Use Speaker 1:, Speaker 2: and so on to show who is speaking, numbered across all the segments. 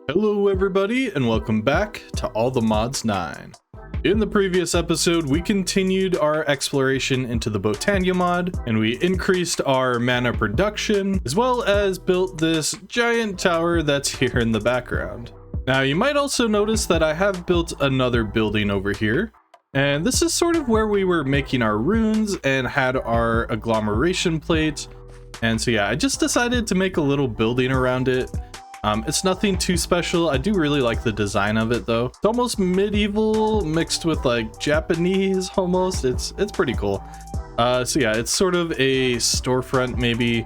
Speaker 1: Hello everybody and welcome back to All the Mods 9. In the previous episode we continued our exploration into the Botania mod and we increased our mana production as well as built this giant tower that's here in the background. Now you might also notice that I have built another building over here, and this is sort of where we were making our runes and had our agglomeration plate. And so yeah, I just decided to make a little building around it. It's nothing too special. I do really like the design of it though. It's almost medieval mixed with like Japanese almost. It's pretty cool. So yeah, it's sort of a storefront maybe.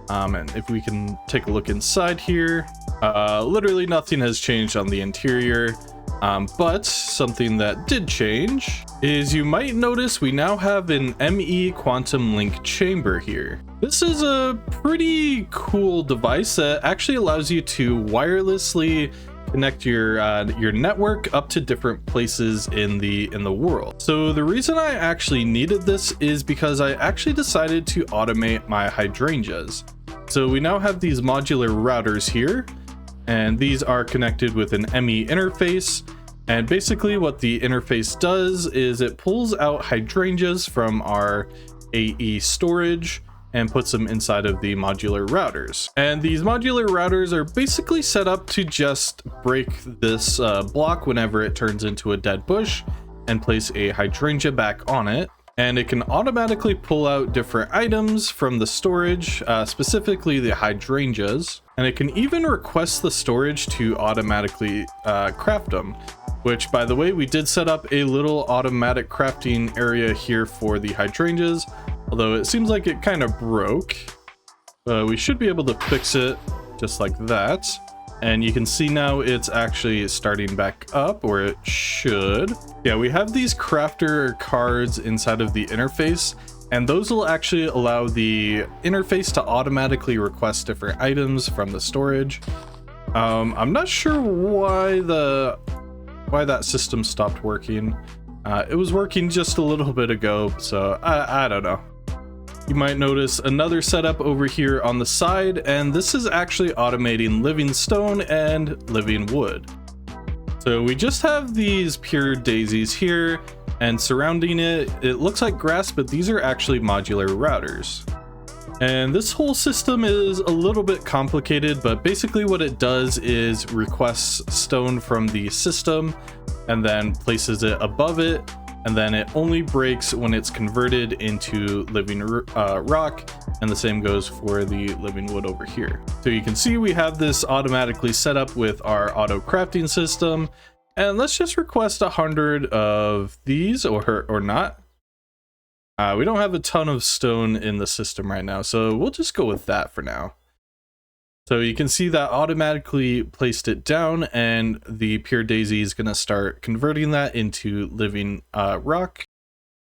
Speaker 1: And if we can take a look inside here, literally nothing has changed on the interior. But something that did change is you might notice we now have an ME quantum link chamber here. This is a pretty cool device that actually allows you to wirelessly connect your network up to different places in the world. So the reason I actually needed this is because I actually decided to automate my hydrangeas. So we now have these modular routers here, and these are connected with an ME interface. And basically what the interface does is it pulls out hydrangeas from our AE storage and puts them inside of the modular routers. And these modular routers are basically set up to just break this block whenever it turns into a dead bush and place a hydrangea back on it. And it can automatically pull out different items from the storage, specifically the hydrangeas. And it can even request the storage to automatically craft them. Which, by the way, we did set up a little automatic crafting area here for the hydrangeas, although it seems like it kind of broke. We should be able to fix it just like that. And you can see now it's actually starting back up, or it should. Yeah, we have these crafter cards inside of the interface, and those will actually allow the interface to automatically request different items from the storage. I'm not sure why that system stopped working. It was working just a little bit ago, so I don't know. You might notice another setup over here on the side, and this is actually automating living stone and living wood. So we just have these pure daisies here, and surrounding it, it looks like grass, but these are actually modular routers. And this whole system is a little bit complicated, but basically what it does is requests stone from the system and then places it above it, and then it only breaks when it's converted into living rock, and the same goes for the living wood over here. So you can see we have this automatically set up with our auto crafting system, and let's just request 100 of these or not. We don't have a ton of stone in the system right now, so we'll just go with that for now. So you can see that automatically placed it down, and the pure daisy is going to start converting that into living rock.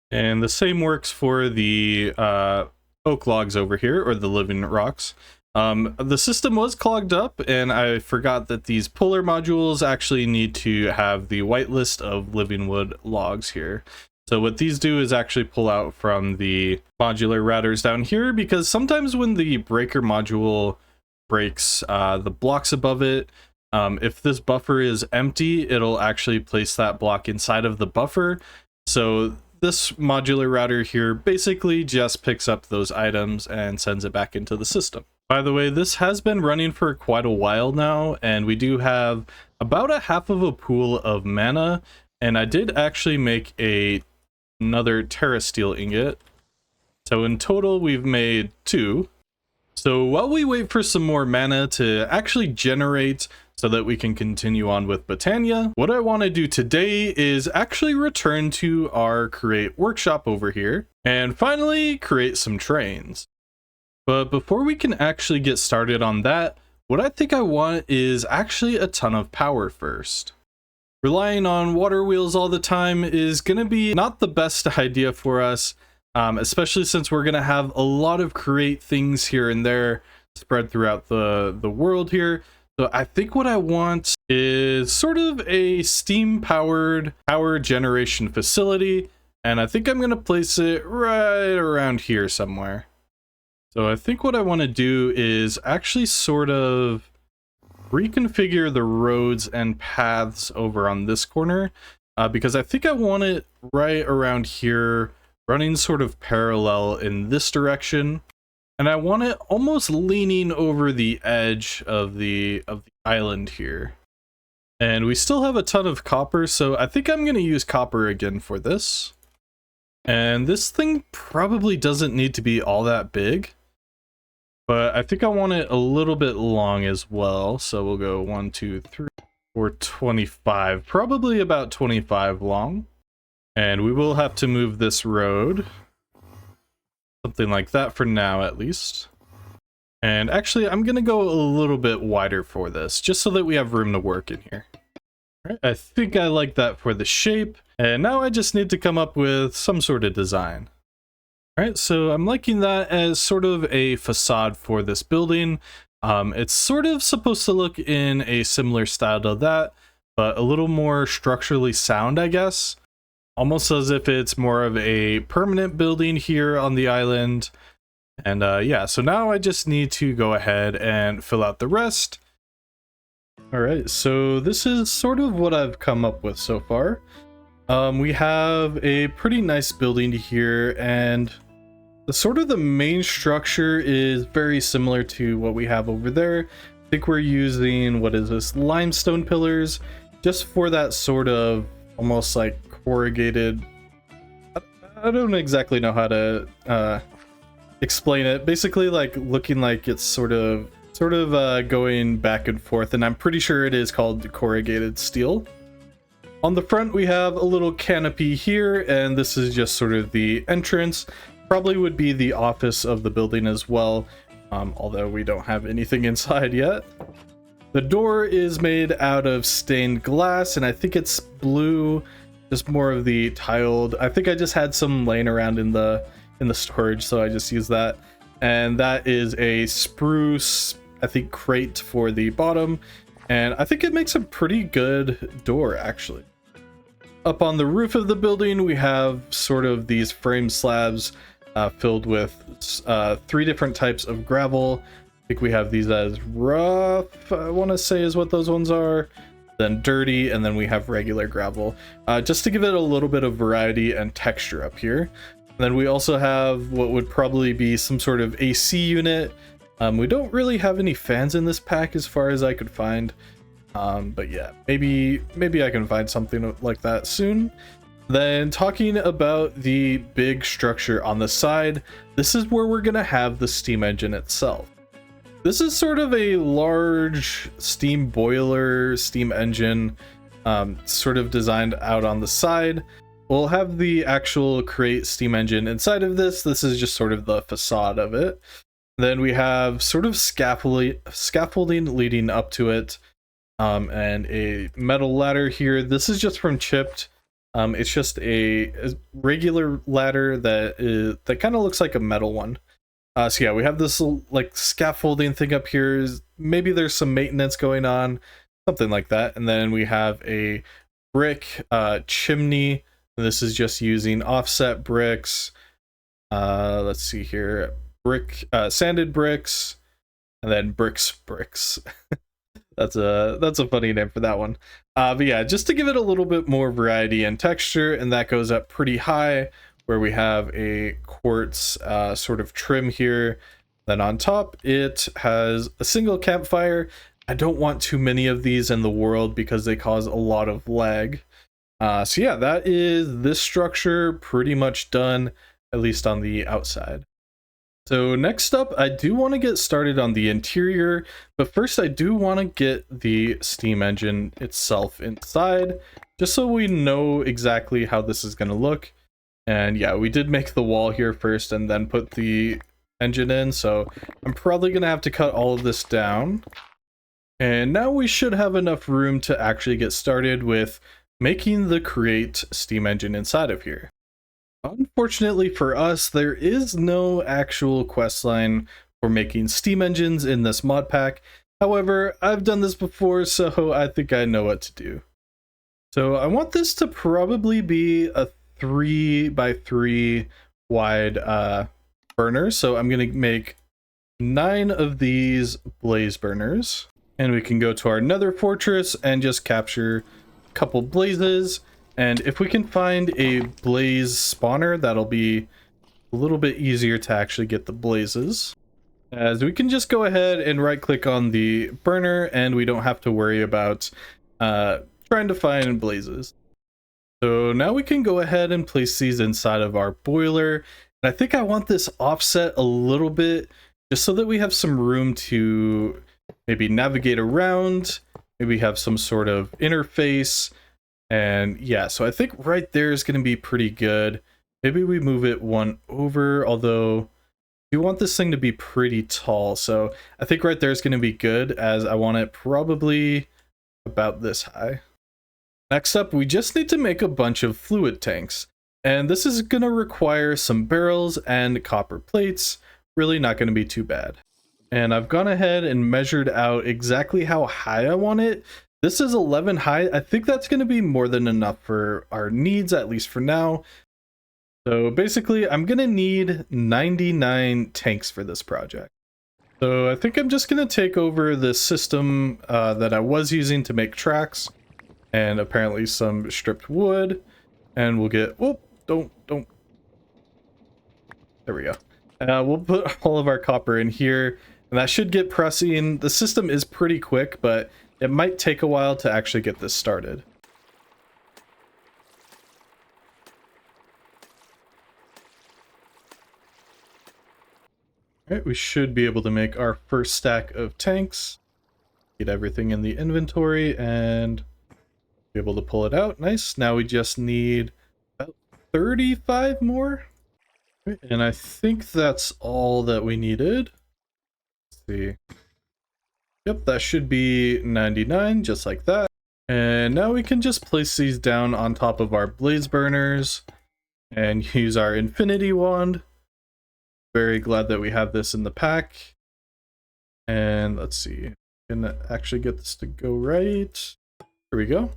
Speaker 1: And the same works for the oak logs over here, or the living rocks. The system was clogged up, and I forgot that these puller modules actually need to have the whitelist of living wood logs here. So what these do is actually pull out from the modular routers down here, because sometimes when the breaker module breaks the blocks above it, if this buffer is empty, it'll actually place that block inside of the buffer. So this modular router here basically just picks up those items and sends it back into the system. By the way, this has been running for quite a while now, and we do have about a half of a pool of mana, and I did actually make another Terra Steel ingot. So in total, we've made 2. So while we wait for some more mana to actually generate so that we can continue on with Botania, what I want to do today is actually return to our create workshop over here and finally create some trains. But before we can actually get started on that, what I think I want is actually a ton of power first. Relying on water wheels all the time is going to be not the best idea for us, especially since we're going to have a lot of create things here and there spread throughout the world here. So I think what I want is sort of a steam-powered power generation facility, and I think I'm going to place it right around here somewhere. So I think what I want to do is actually sort of reconfigure the roads and paths over on this corner, because I think I want it right around here, running sort of parallel in this direction. And I want it almost leaning over the edge of the island here. And we still have a ton of copper, so I think I'm going to use copper again for this. And this thing probably doesn't need to be all that big, but I think I want it a little bit long as well. So we'll go 1, 2, 3, 4, 25, probably about 25 long. And we will have to move this road. Something like that for now, at least. And actually, I'm going to go a little bit wider for this, just so that we have room to work in here. All right, I think I like that for the shape. And now I just need to come up with some sort of design. All right, so I'm liking that as sort of a facade for this building. It's sort of supposed to look in a similar style to that, but a little more structurally sound, I guess. Almost as if it's more of a permanent building here on the island. And yeah, so now I just need to go ahead and fill out the rest. All right, so this is sort of what I've come up with so far. We have a pretty nice building here, and the main structure is very similar to what we have over there. I think we're using, what is this, limestone pillars, just for that sort of almost like corrugated. I don't exactly know how to explain it. Basically, like looking like it's sort of going back and forth, and I'm pretty sure it is called corrugated steel. On the front, we have a little canopy here, and this is just sort of the entrance. Probably would be the office of the building as well, although we don't have anything inside yet. The door is made out of stained glass, and I think it's blue, just more of the tiled. I think I just had some laying around in the storage, so I just used that. And that is a spruce, I think, crate for the bottom, and I think it makes a pretty good door, actually. Up on the roof of the building, we have sort of these frame slabs filled with 3 different types of gravel. I think we have these as rough, I want to say is what those ones are, then dirty, and then we have regular gravel, just to give it a little bit of variety and texture up here. And then we also have what would probably be some sort of AC unit. We don't really have any fans in this pack as far as I could find. But yeah, maybe I can find something like that soon. Then talking about the big structure on the side, this is where we're gonna have the steam engine itself. This is sort of a large steam boiler, steam engine, sort of designed out on the side. We'll have the actual crate steam engine inside of this. This is just sort of the facade of it. Then we have sort of scaffolding leading up to it. And a metal ladder here. This is just from Chipped. It's just a regular ladder that kind of looks like a metal one. So yeah, we have this like scaffolding thing up here. Maybe there's some maintenance going on, something like that. And then we have a brick chimney. This is just using offset bricks. Let's see here, sanded bricks, and then bricks. That's a funny name for that one. But yeah, just to give it a little bit more variety and texture, and that goes up pretty high, where we have a quartz sort of trim here. Then on top, it has a single campfire. I don't want too many of these in the world because they cause a lot of lag. So yeah, that is this structure pretty much done, at least on the outside. So next up, I do want to get started on the interior, but first I do want to get the steam engine itself inside, just so we know exactly how this is going to look. And yeah, we did make the wall here first and then put the engine in, so I'm probably going to have to cut all of this down. And now we should have enough room to actually get started with making the crate steam engine inside of here. Unfortunately for us, there is no actual questline for making steam engines in this mod pack. However, I've done this before, so I think I know what to do. So I want this to probably be a 3x3 wide burner. So I'm going to make 9 of these blaze burners. And we can go to our nether fortress and just capture a couple blazes. And if we can find a blaze spawner, that'll be a little bit easier to actually get the blazes. As we can just go ahead and right click on the burner and we don't have to worry about trying to find blazes. So now we can go ahead and place these inside of our boiler. And I think I want this offset a little bit just so that we have some room to maybe navigate around, maybe have some sort of interface. And yeah, so I think right there is going to be pretty good. Maybe we move it one over, although we want this thing to be pretty tall. So I think right there is going to be good, as I want it probably about this high. Next up, we just need to make a bunch of fluid tanks. And this is going to require some barrels and copper plates. Really not going to be too bad. And I've gone ahead and measured out exactly how high I want it. This is 11 high. I think that's going to be more than enough for our needs, at least for now. So basically, I'm going to need 99 tanks for this project. So I think I'm just going to take over the system that I was using to make tracks. And apparently some stripped wood. And we'll get... Whoop! Don't... There we go. We'll put all of our copper in here. And that should get pressing. The system is pretty quick, but it might take a while to actually get this started. Alright, we should be able to make our first stack of tanks. Get everything in the inventory and be able to pull it out. Nice. Now we just need about 35 more. And I think that's all that we needed. Let's see. Yep, that should be 99, just like that. And now we can just place these down on top of our blaze burners and use our infinity wand. Very glad that we have this in the pack. And let's see, can actually get this to go right. Here we go.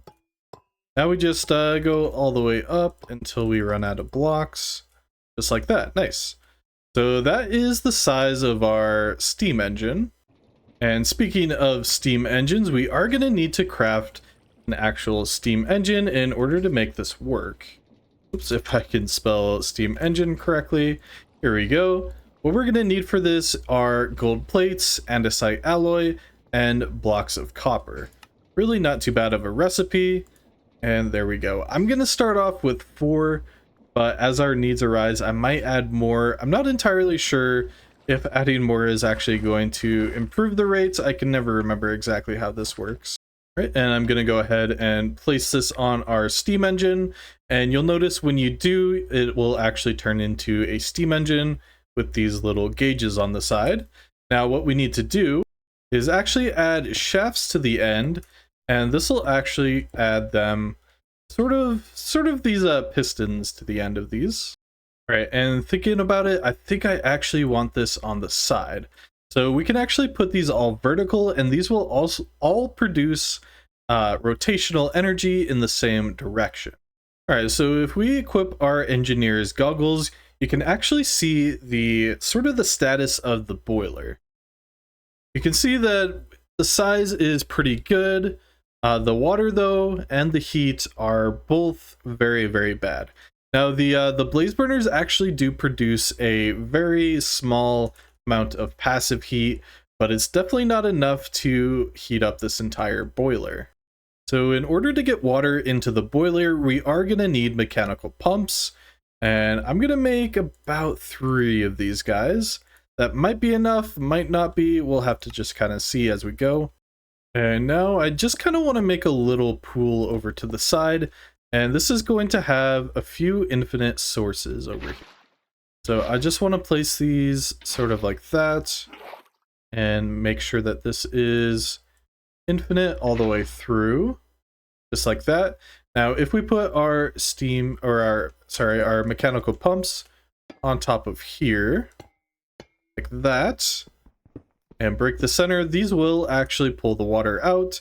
Speaker 1: Now we just go all the way up until we run out of blocks. Just like that. Nice. So that is the size of our steam engine. And speaking of steam engines, we are going to need to craft an actual steam engine in order to make this work. Oops, if I can spell steam engine correctly. Here we go. What we're going to need for this are gold plates, andesite alloy, and blocks of copper. Really not too bad of a recipe. And there we go. I'm going to start off with 4, but as our needs arise, I might add more. I'm not entirely sure if adding more is actually going to improve the rates. I can never remember exactly how this works. Right, and I'm going to go ahead and place this on our steam engine. And you'll notice when you do, it will actually turn into a steam engine with these little gauges on the side. Now what we need to do is actually add shafts to the end. And this will actually add them sort of these pistons to the end of these. All right, and thinking about it, I think I actually want this on the side. So we can actually put these all vertical, and these will also all produce rotational energy in the same direction. All right, so if we equip our engineer's goggles, you can actually see the status of the boiler. You can see that the size is pretty good. The water, though, and the heat are both very, very bad. Now, the blaze burners actually do produce a very small amount of passive heat, but it's definitely not enough to heat up this entire boiler. So in order to get water into the boiler, we are going to need mechanical pumps, and I'm going to make about 3 of these guys. That might be enough, might not be. We'll have to just kind of see as we go. And now I just kind of want to make a little pool over to the side, and this is going to have a few infinite sources over here. So I just want to place these sort of like that and make sure that this is infinite all the way through, just like that. Now if we put our steam, or our mechanical pumps on top of here like that, and break the center, these will actually pull the water out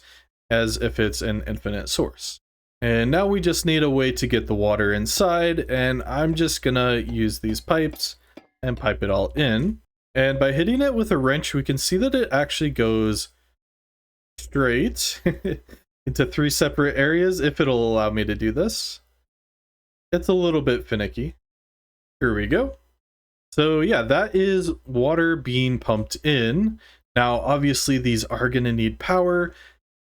Speaker 1: as if it's an infinite source. And now we just need a way to get the water inside, and I'm just gonna use these pipes and pipe it all in. And by hitting it with a wrench, we can see that it actually goes straight into 3 separate areas if it'll allow me to do this. It's a little bit finicky. Here we go. So yeah, that is water being pumped in. Now, obviously these are going to need power,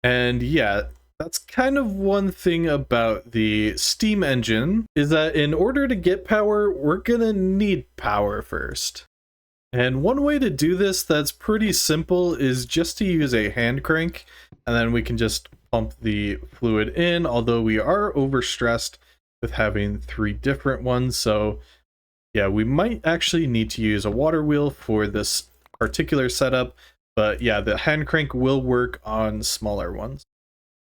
Speaker 1: and yeah, that's kind of one thing about the steam engine, is that in order to get power, we're going to need power first. And one way to do this that's pretty simple is just to use a hand crank, and then we can just pump the fluid in, although we are overstressed with having 3 different ones. So yeah, we might actually need to use a water wheel for this particular setup, but yeah, the hand crank will work on smaller ones.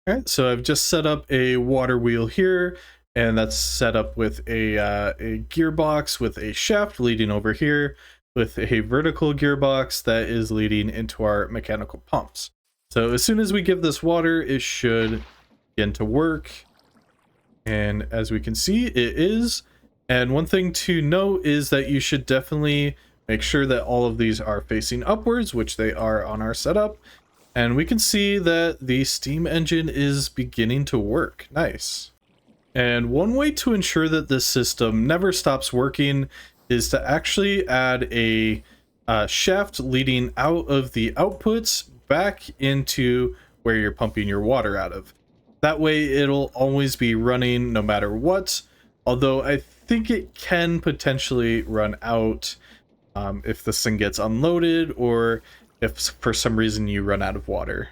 Speaker 1: All right, so I've just set up a water wheel here, and that's set up with a gearbox with a shaft leading over here, with a vertical gearbox that is leading into our mechanical pumps. So as soon as we give this water, it should begin to work. And as we can see, it is. And one thing to note is that you should definitely make sure that all of these are facing upwards, which they are on our setup. And we can see that the steam engine is beginning to work. Nice. And one way to ensure that this system never stops working is to actually add a shaft leading out of the outputs back into where you're pumping your water out of. That way it'll always be running no matter what, although I think it can potentially run out if this thing gets unloaded, or if for some reason you run out of water.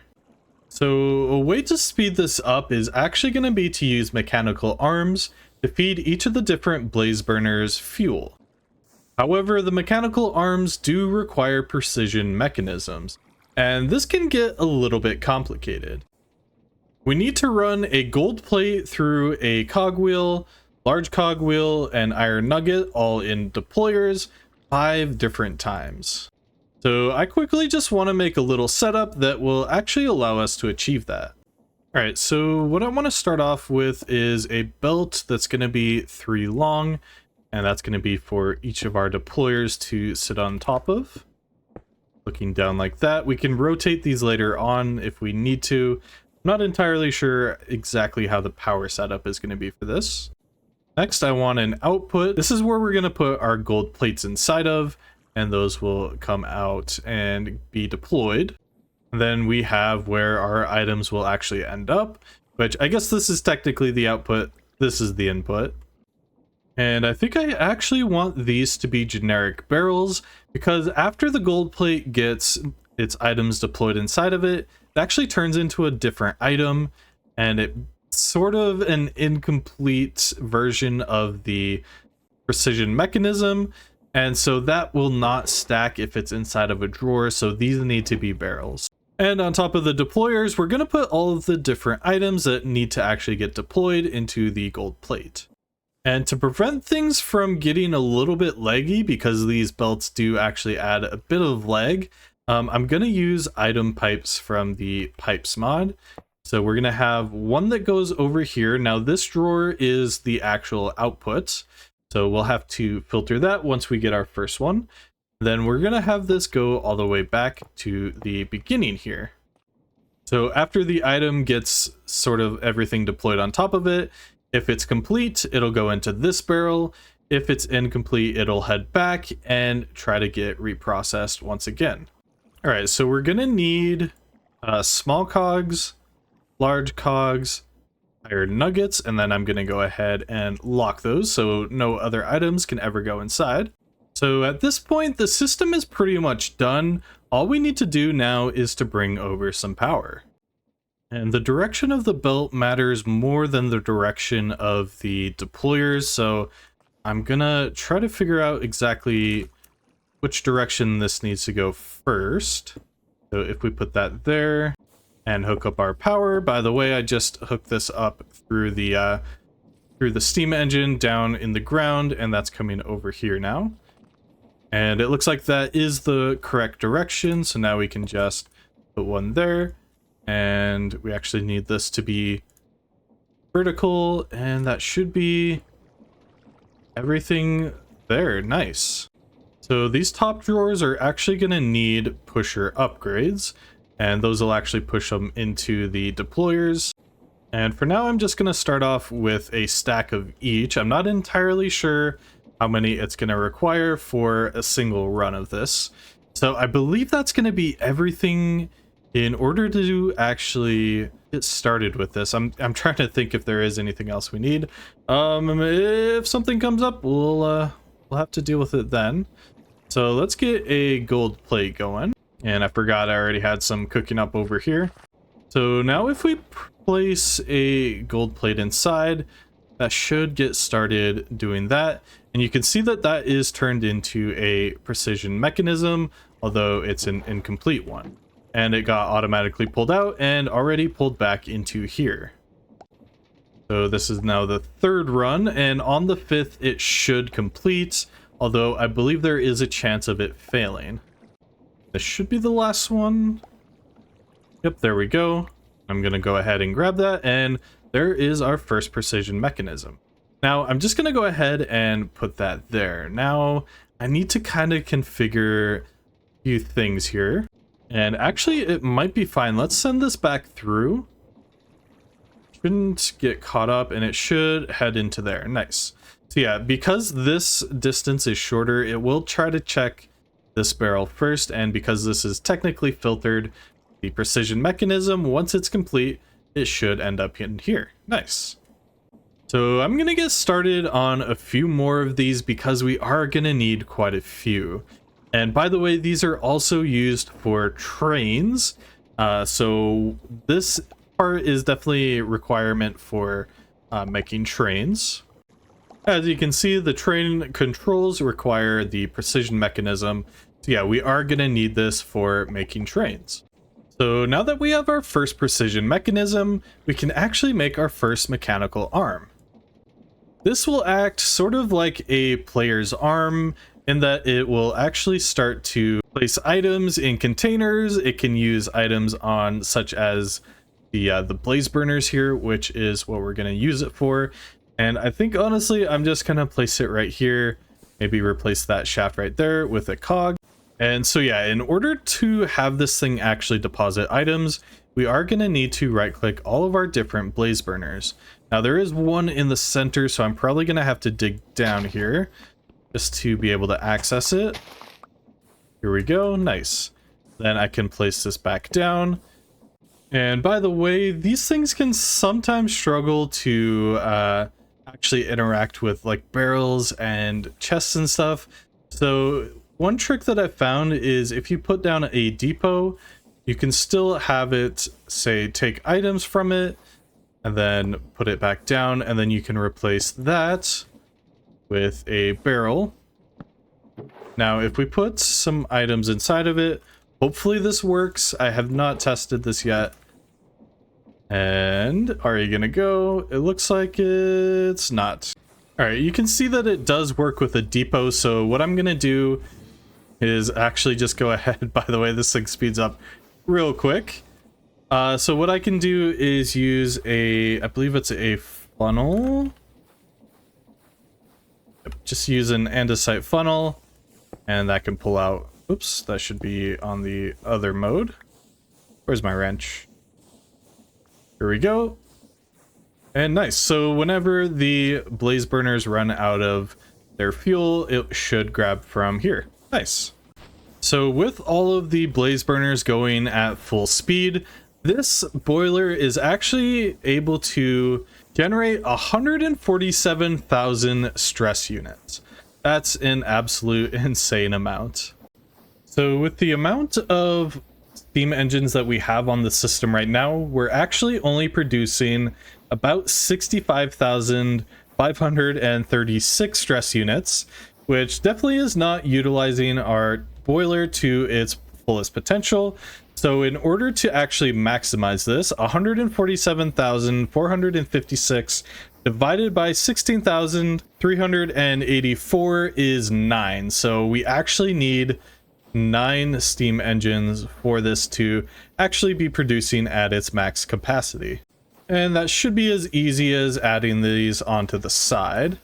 Speaker 1: So a way to speed this up is actually going to be to use mechanical arms to feed each of the different blaze burners fuel. However, the mechanical arms do require precision mechanisms, and this can get a little bit complicated. We need to run a gold plate through a cogwheel, large cogwheel, and iron nugget all in deployers 5 different times. So I quickly just want to make a little setup that will actually allow us to achieve that. Alright, so what I want to start off with is a belt that's going to be 3 long, and that's going to be for each of our deployers to sit on top of. Looking down like that. We can rotate these later on if we need to. I'm not entirely sure exactly how the power setup is going to be for this. Next, I want an output. This is where we're going to put our gold plates inside of, and those will come out and be deployed. And then we have where our items will actually end up, which I guess this is technically the output. This is the input. And I think I actually want these to be generic barrels, because after the gold plate gets its items deployed inside of it, it actually turns into a different item, and it's sort of an incomplete version of the precision mechanism, and so that will not stack if it's inside of a drawer, so these need to be barrels. And on top of the deployers, we're going to put all of the different items that need to actually get deployed into the gold plate. And to prevent things from getting a little bit laggy, because these belts do actually add a bit of lag, I'm going to use item pipes from the pipes mod. So we're going to have one that goes over here. Now this drawer is the actual output, so we'll have to filter that once we get our first one. Then we're going to have this go all the way back to the beginning here. So after the item gets sort of everything deployed on top of it, if it's complete, it'll go into this barrel. If it's incomplete, it'll head back and try to get reprocessed once again. All right, so we're going to need small cogs, large cogs, iron nuggets, and then I'm going to go ahead and lock those so no other items can ever go inside. So at this point, the system is pretty much done. All we need to do now is to bring over some power. And the direction of the belt matters more than the direction of the deployers, so I'm gonna try to figure out exactly which direction this needs to go first. So if we put that there and hook up our power, by the way, I just hooked this up through the steam engine down in the ground, and that's coming over here now. And it looks like that is the correct direction, so now we can just put one there. And we actually need this to be vertical, and that should be everything there. Nice. So these top drawers are actually going to need pusher upgrades. and those will actually push them into the deployers. And for now, I'm just going to start off with a stack of each. I'm not entirely sure how many it's going to require for a single run of this. So I believe that's going to be everything in order to actually get started with this. I'm trying to think if there is anything else we need. If something comes up, we'll have to deal with it then. So let's get a gold plate going. And I forgot I already had some cooking up over here. So now if we place a gold plate inside, that should get started doing that. And you can see that that is turned into a precision mechanism, although it's an incomplete one. And it got automatically pulled out and already pulled back into here. So this is now the third run, and on the fifth it should complete, although I believe there is a chance of it failing. This should be the last one. Yep, there we go. I'm gonna go ahead and grab that, and there is our first precision mechanism. Now I'm just gonna go ahead and put that there. Now I need to kind of configure a few things here, and actually it might be fine. Let's send this back through. Shouldn't get caught up, and it should head into there. Nice. So yeah, because this distance is shorter, it will try to check this barrel first, and because this is technically filtered, the precision mechanism, once it's complete, it should end up in here. Nice. So I'm gonna get started on a few more of these because we are gonna need quite a few. And by the way, these are also used for trains. So this part is definitely a requirement for making trains. As you can see, the train controls require the precision mechanism. So yeah, we are gonna need this for making trains. So now that we have our first precision mechanism, we can actually make our first mechanical arm. This will act sort of like a player's arm in that it will actually start to place items in containers. It can use items on such as the blaze burners here, which is what we're going to use it for. And I think honestly, I'm just going to place it right here. Maybe replace that shaft right there with a cog. And so yeah, in order to have this thing actually deposit items, we are going to need to right click all of our different blaze burners. Now there is one in the center, so I'm probably going to have to dig down here just to be able to access it. Here we go. Nice. Then I can place this back down. And by the way, these things can sometimes struggle to actually interact with like barrels and chests and stuff. So one trick that I found is if you put down a depot, you can still have it say take items from it and then put it back down, and then you can replace that with a barrel. Now if we put some items inside of it, hopefully this works. I have not tested this yet. And are you gonna go? It looks like it's not. All right, you can see that it does work with a depot. So what I'm gonna do is actually just go ahead. By the way, this thing speeds up real quick. So what I can do is use I believe it's a funnel. Just use an andesite funnel, and that can pull out. Oops, that should be on the other mode. Where's my wrench? Here we go. And nice. So whenever the blaze burners run out of their fuel, it should grab from here. Nice. So with all of the blaze burners going at full speed, this boiler is actually able to generate 147,000 stress units. That's an absolute insane amount. So with the amount of steam engines that we have on the system right now, we're actually only producing about 65,536 stress units, which definitely is not utilizing our boiler to its fullest potential. So in order to actually maximize this, 147,456 divided by 16,384 is 9. So we actually need 9 steam engines for this to actually be producing at its max capacity. And that should be as easy as adding these onto the side.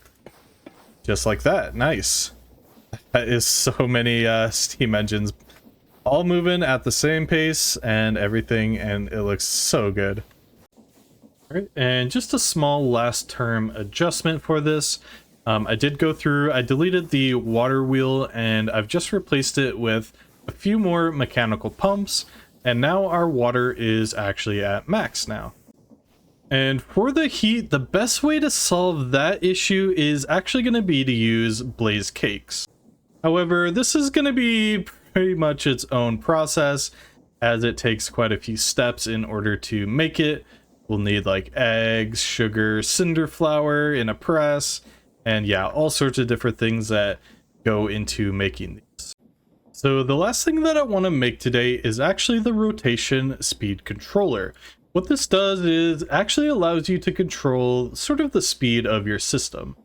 Speaker 1: Just like that. Nice. That is so many steam engines. all moving at the same pace and everything, and it looks so good. All right, and just a small last term adjustment for this. I did go through, I deleted the water wheel, and I've just replaced it with a few more mechanical pumps, and now our water is actually at max now. And for the heat, the best way to solve that issue is actually going to be to use blaze cakes. However, this is going to be pretty much its own process, as it takes quite a few steps in order to make it. We'll need like eggs, sugar, cinder flour in a press, and yeah, all sorts of different things that go into making these. So the last thing that I want to make today is actually the rotation speed controller. What this does is actually allows you to control sort of the speed of your system.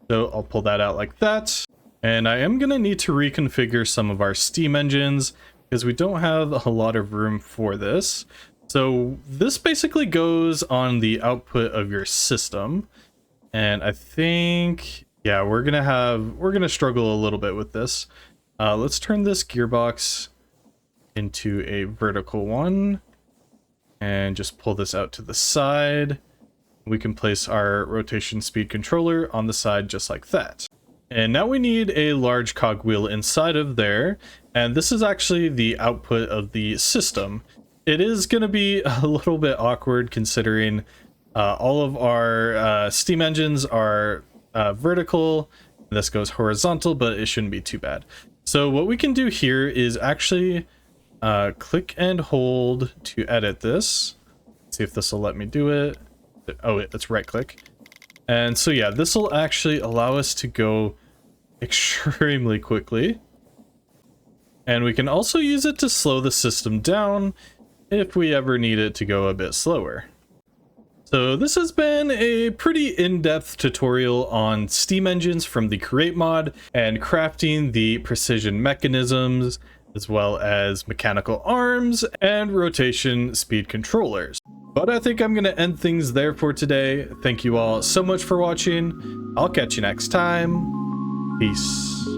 Speaker 1: So I'll pull that out like that. And I am going to need to reconfigure some of our steam engines because we don't have a lot of room for this. So this basically goes on the output of your system. And I think, yeah, we're gonna struggle a little bit with this. Let's turn this gearbox into a vertical one and just pull this out to the side. We can place our rotation speed controller on the side just like that. And now we need a large cogwheel inside of there. And this is actually the output of the system. It is going to be a little bit awkward considering all of our steam engines are vertical. This goes horizontal, but it shouldn't be too bad. So what we can do here is actually click and hold to edit this. Let's see if this will let me do it. Oh, it's right click. And so yeah, this will actually allow us to go extremely quickly. And we can also use it to slow the system down if we ever need it to go a bit slower. So this has been a pretty in-depth tutorial on steam engines from the Create mod and crafting the precision mechanisms, as well as mechanical arms and rotation speed controllers. But I think I'm going to end things there for today. Thank you all so much for watching. I'll catch you next time. Peace.